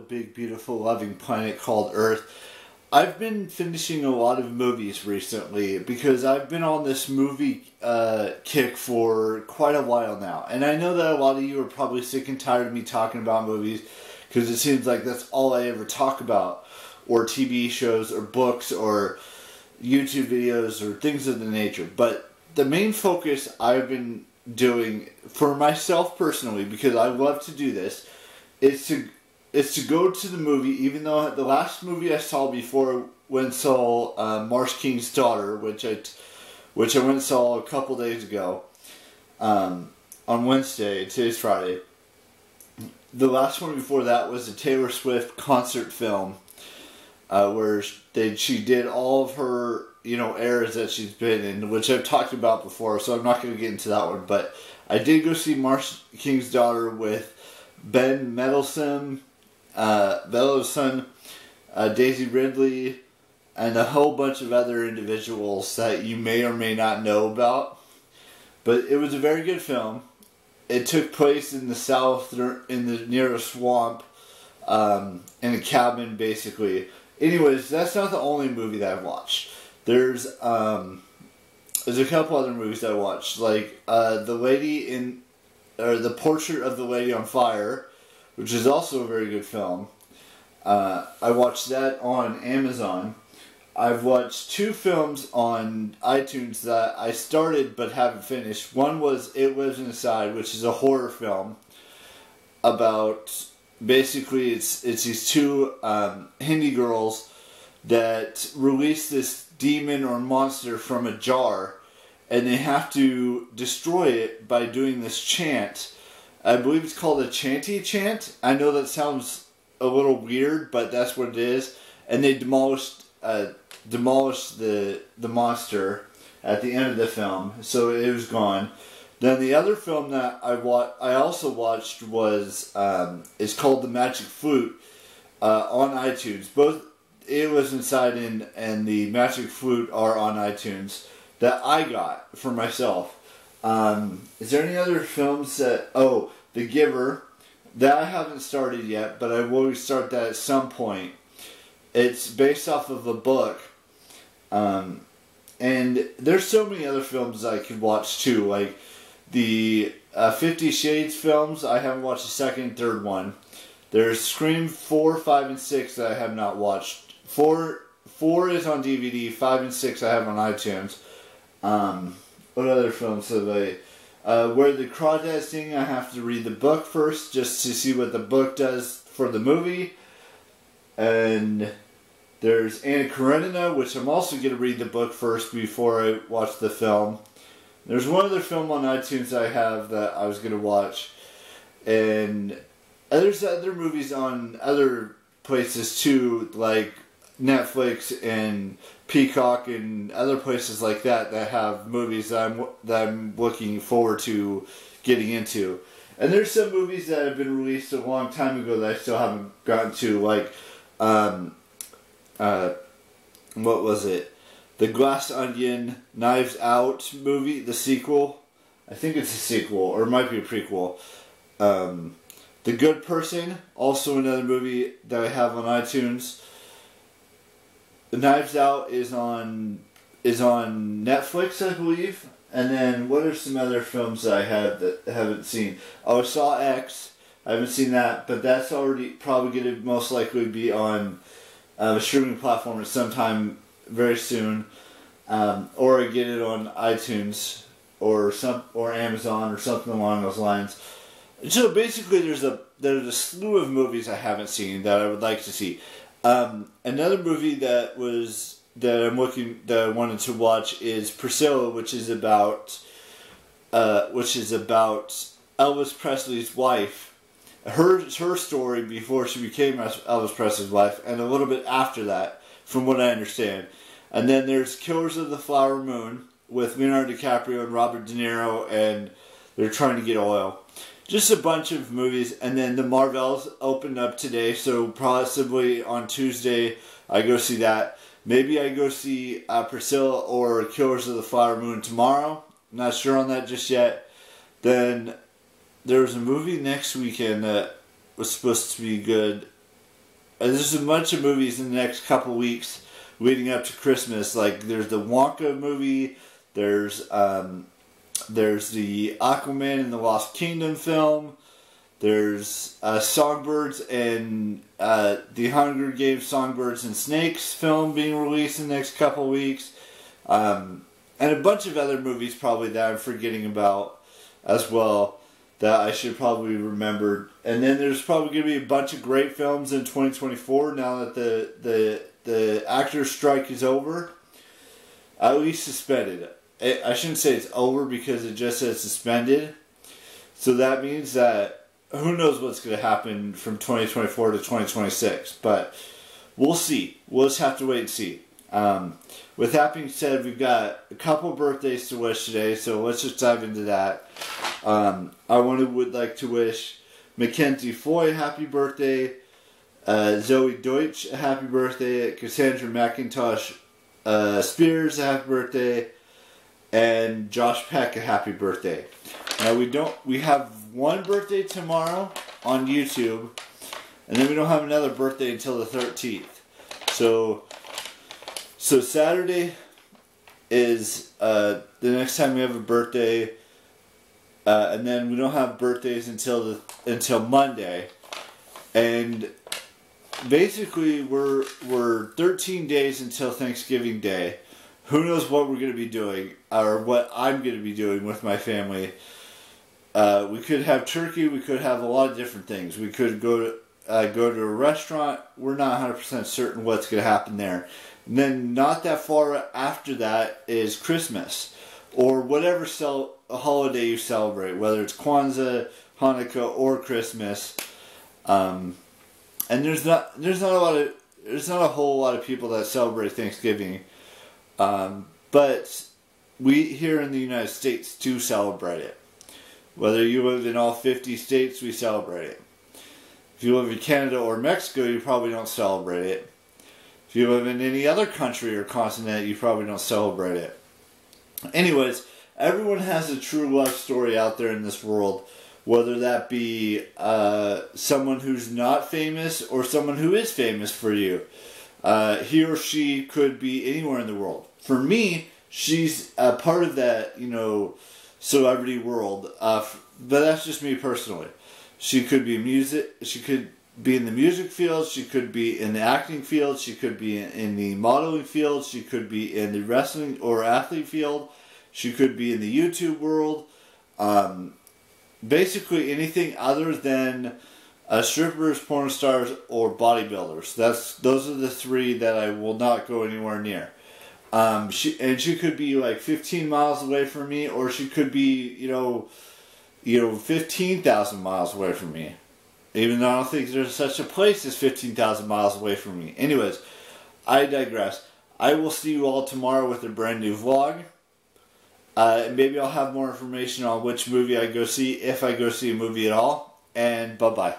big, beautiful, loving planet called Earth. I've been finishing a lot of movies recently because I've been on this movie kick for quite a while now. And I know that a lot of you are probably sick and tired of me talking about movies because it seems like that's all I ever talk about. Or TV shows, or books, or YouTube videos, or things of the nature. But the main focus I've been doing for myself personally, because I love to do this, is to go to the movie, even though the last movie I saw before went and saw Marsh King's Daughter, which I went and saw a couple days ago, on Wednesday. Today's Friday. The last one before that was a Taylor Swift concert film, where she did all of her eras that she's been in, which I've talked about before, so I'm not going to get into that one. But I did go see Marsh King's Daughter with Ben Mendelsohn, Daisy Ridley, and a whole bunch of other individuals that you may or may not know about. But it was a very good film. It took place in the south, near a swamp, in a cabin, basically. Anyways, that's not the only movie that I've watched. There's a couple other movies that I watched, like The Portrait of the Lady on Fire, which is also a very good film. I watched that on Amazon. I've watched two films on iTunes that I started but haven't finished. One was It Lives Inside, which is a horror film about, basically it's these two Hindi girls that release this demon or monster from a jar, and they have to destroy it by doing this chant. I believe it's called a chanty chant. I know that sounds a little weird, but that's what it is. And they demolished the monster at the end of the film, so it was gone. Then the other film that I also watched was is called The Magic Flute on iTunes. Both It Was Inside and The Magic Flute are on iTunes that I got for myself. Is there any other films that... Oh, The Giver. That I haven't started yet, but I will start that at some point. It's based off of a book. And there's so many other films I could watch too, like the 50 Shades films. I haven't watched the second and third one. There's Scream 4, 5, and 6 that I have not watched. 4 is on DVD, 5 and 6 I have on iTunes. What other films have I... Where the Crawdads Sing, I have to read the book first, just to see what the book does for the movie. And there's Anna Karenina, which I'm also going to read the book first before I watch the film. There's one other film on iTunes I have that I was going to watch. And there's other movies on other places too, like Netflix and Peacock and other places like that have movies that I'm looking forward to getting into. And there's some movies that have been released a long time ago that I still haven't gotten to, like what was it? The Glass Onion, Knives Out movie, the sequel. I think it's a sequel, or it might be a prequel. The Good Person, also another movie that I have on iTunes. The Knives Out is on Netflix, I believe. And then what are some other films that I have that I haven't seen? Oh, I saw X. I haven't seen that, but that's already probably going to most likely be on a streaming platform at some time very soon, or I get it on iTunes or Amazon or something along those lines. So basically, there's a slew of movies I haven't seen that I would like to see. Another movie that I wanted to watch is Priscilla, which is about Elvis Presley's wife, her story before she became Elvis Presley's wife, and a little bit after that, from what I understand. And then there's Killers of the Flower Moon with Leonardo DiCaprio and Robert De Niro, and they're trying to get oil. Just a bunch of movies. And then the Marvels opened up today, so possibly on Tuesday I go see that. Maybe I go see Priscilla or Killers of the Flower Moon tomorrow. I'm not sure on that just yet. Then there was a movie next weekend that was supposed to be good. there's a bunch of movies in the next couple weeks leading up to Christmas. Like there's the Wonka movie, there's the Aquaman and the Lost Kingdom film, there's Songbirds and the Hunger Games Songbirds and Snakes film being released in the next couple weeks, and a bunch of other movies probably that I'm forgetting about as well that I should probably remember. And then there's probably going to be a bunch of great films in 2024 now that the actors' strike is over. At least suspended. I shouldn't say it's over because it just says suspended. So that means that who knows what's going to happen from 2024 to 2026. But we'll see. We'll just have to wait and see. With that being said, we've got a couple birthdays to wish today, so let's just dive into that. I would like to wish Mackenzie Foy a happy birthday, Zoe Deutsch a happy birthday, Cassandra McIntosh Spears a happy birthday, and Josh Peck a happy birthday. Now we have one birthday tomorrow on YouTube, and then we don't have another birthday until the 13th. So Saturday is the next time we have a birthday, and then we don't have birthdays until Monday, and basically we're 13 days until Thanksgiving Day. Who knows what we're going to be doing, or what I'm going to be doing with my family. We could have turkey. We could have a lot of different things. We could go to a restaurant. We're not 100% certain what's going to happen there. And then not that far after that is Christmas, or whatever holiday you celebrate, whether it's Kwanzaa, Hanukkah, or Christmas. And there's not a whole lot of people that celebrate Thanksgiving. But we here in the United States do celebrate it. Whether you live in all 50 states, we celebrate it. If you live in Canada or Mexico, you probably don't celebrate it. If you live in any other country or continent, you probably don't celebrate it. Anyways, everyone has a true love story out there in this world, whether that be someone who's not famous or someone who is famous for you. He or she could be anywhere in the world. For me, she's a part of that, celebrity world. But that's just me personally. She could be she could be in the music field, she could be in the acting field, she could be in the modeling field, she could be in the wrestling or athlete field, she could be in the YouTube world. Basically anything other than strippers, porn stars, or bodybuilders. Those are the three that I will not go anywhere near. She could be like 15 miles away from me, or she could be 15,000 miles away from me. Even though I don't think there's such a place as 15,000 miles away from me. Anyways, I digress. I will see you all tomorrow with a brand new vlog. Maybe I'll have more information on which movie I go see, if I go see a movie at all. And bye-bye.